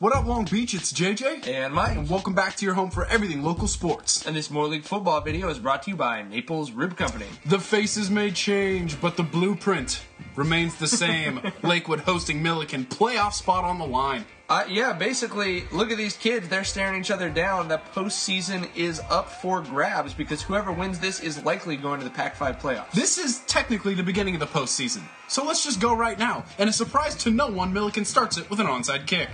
What up, Long Beach? It's JJ. And Mike. And welcome back to your home for everything local sports. And this More League football video is brought to you by Naples Rib Company. The faces may change, but the blueprint remains the same. Lakewood hosting Millikan, playoff spot on the line. Yeah, basically, look at these kids. They're staring each other down. The postseason is up for grabs because whoever wins this is likely going to the Pac-5 playoffs. This is technically the beginning of the postseason. So let's just go right now. And a surprise to no one, Millikan starts it with an onside kick.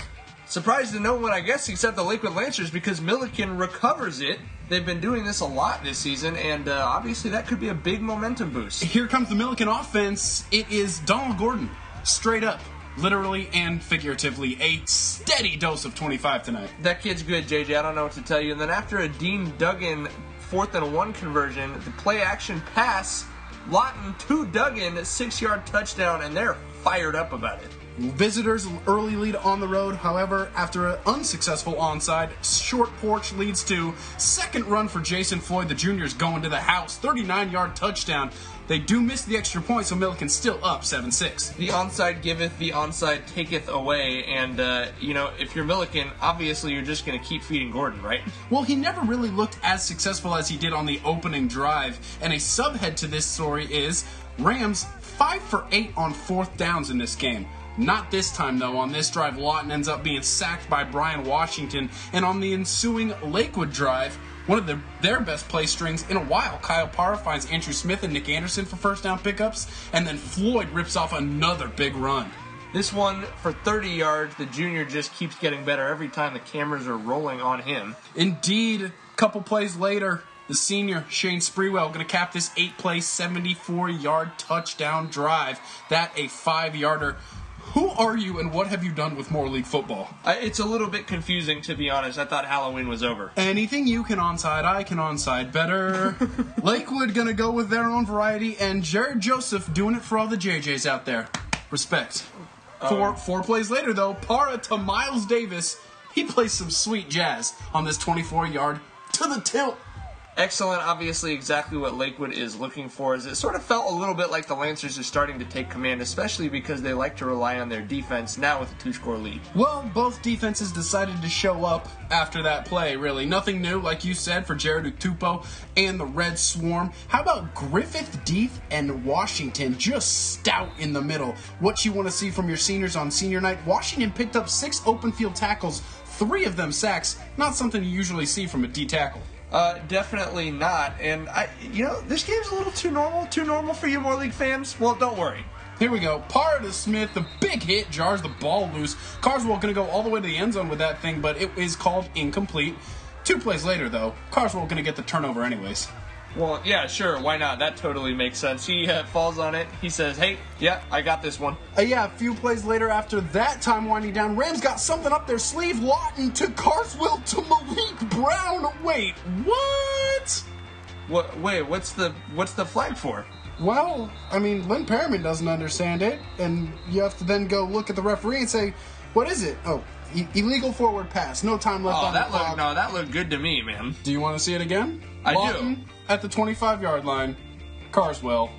Surprised to no one, I guess, except the Lakewood Lancers because Millikan recovers it. They've been doing this a lot this season, and obviously that could be a big momentum boost. Here comes the Millikan offense. It is Donald Gordon, straight up. Literally and figuratively, a steady dose of 25 tonight. That kid's good, JJ. I don't know what to tell you. And then after a Dean Duggan 4th and 1 conversion, the play-action pass, Lawton to Duggan, 6-yard touchdown, and they're fired up about it. Visitors early lead on the road. However, after an unsuccessful onside, short porch leads to second run for Jason Floyd. The junior's going to the house. 39-yard touchdown. They do miss the extra point, so Millikan's still up 7-6. The onside giveth, the onside taketh away. And, if you're Millikan, obviously you're just going to keep feeding Gordon, right? Well, he never really looked as successful as he did on the opening drive. And a subhead to this story is Rams 5 for 8 on 4th downs in this game. Not this time, though. On this drive, Lawton ends up being sacked by Brian Washington. And on the ensuing Lakewood drive, one of their best play strings in a while, Kyle Parra finds Andrew Smith and Nick Anderson for first down pickups. And then Floyd rips off another big run. This one, for 30 yards, the junior just keeps getting better every time the cameras are rolling on him. Indeed, a couple plays later, the senior, Shane Spreewell, going to cap this 8-play, 74-yard touchdown drive. That a 5-yarder. Who are you and what have you done with More League football? It's a little bit confusing, to be honest. I thought Halloween was over. Anything you can onside, I can onside better. Lakewood going to go with their own variety, and Jared Joseph doing it for all the JJs out there. Respect. Four plays later, though, Parra to Miles Davis. He plays some sweet jazz on this 24-yard to the tilt. Excellent, obviously exactly what Lakewood is looking for. As it sort of felt a little bit like the Lancers are starting to take command, especially because they like to rely on their defense now with a 2-score lead. Well, both defenses decided to show up after that play, really. Nothing new, like you said, for Jared Utupo and the Red Swarm. How about Griffith, Deef, and Washington just stout in the middle? What you want to see from your seniors on senior night? Washington picked up 6 open field tackles, 3 of them sacks. Not something you usually see from a D tackle. Definitely not. And, this game's a little too normal for you More League fans. Well, don't worry. Here we go. Parra to Smith. The big hit jars the ball loose. Carswell going to go all the way to the end zone with that thing, but it is called incomplete. 2 plays later, though, Carswell going to get the turnover anyways. Well, yeah, sure, why not? That totally makes sense. He falls on it. He says, hey, yeah, I got this one. A few plays later after that time winding down, Rams got something up their sleeve. Lawton to Carswell to Malik Brown. Wait, what? Wait, what's the flag for? Well, Lynn Perriman doesn't understand it, and you have to then go look at the referee and say, what is it? Oh, illegal forward pass. No time left on the clock. That looked good to me, man. Do you want to see it again? Lawton do. At the 25-yard line, Carswell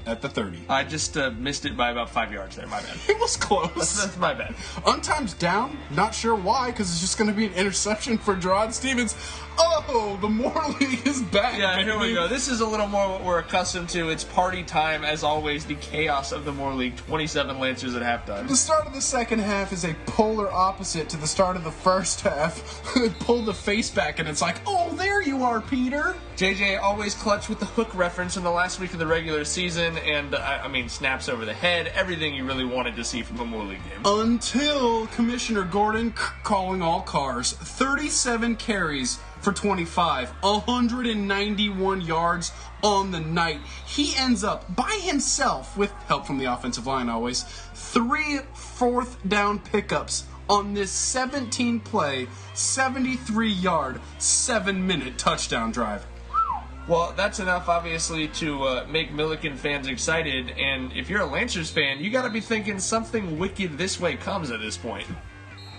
at the 30. I just missed it by about 5 yards there, my bad. It was close. That's my bad. Untimed down, not sure why, because it's just going to be an interception for Gerard Stevens. Oh, the More League is back. Yeah, baby. Here we go. This is a little more what we're accustomed to. It's party time, as always, the chaos of the More League. 27 Lancers at halftime. The start of the second half is a polar opposite to the start of the first half. Pull the face back, and it's like, oh, there you are, Peter. JJ always clutch with the hook reference in the last week of the regular season, and, snaps over the head, everything you really wanted to see from a More League game. Until Commissioner Gordon calling all cars. 37 carries for 25, 191 yards on the night. He ends up by himself, with help from the offensive line always, 3 4th down pickups on this 17-play, 73-yard, 7-minute touchdown drive. Well, that's enough, obviously, to make Millikan fans excited, and if you're a Lancers fan, you gotta be thinking something wicked this way comes at this point.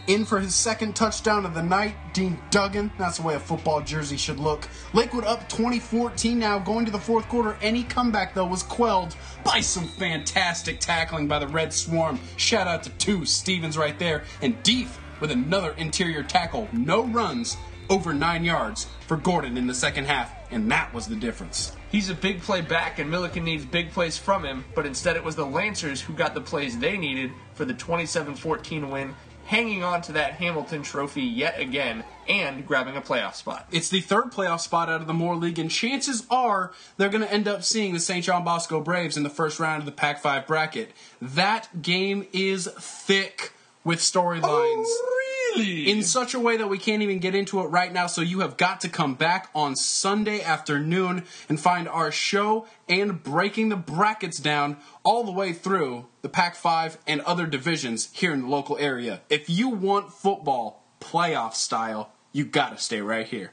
In for his second touchdown of the night, Dean Duggan. That's the way a football jersey should look. Lakewood up 20-14 now, going to the fourth quarter. Any comeback, though, was quelled by some fantastic tackling by the Red Swarm. Shout out to Stevens right there, and Deef with another interior tackle, no runs, over 9 yards for Gordon in the second half, and that was the difference. He's a big play back, and Millikan needs big plays from him, but instead it was the Lancers who got the plays they needed for the 27-14 win, hanging on to that Hamilton trophy yet again, and grabbing a playoff spot. It's the third playoff spot out of the Moore League, and chances are they're going to end up seeing the St. John Bosco Braves in the first round of the Pac-5 bracket. That game is thick with storylines. Oh, really? In such a way that we can't even get into it right now, so you have got to come back on Sunday afternoon and find our show and breaking the brackets down all the way through the Pac-5 and other divisions here in the local area. If you want football playoff style, you got to stay right here.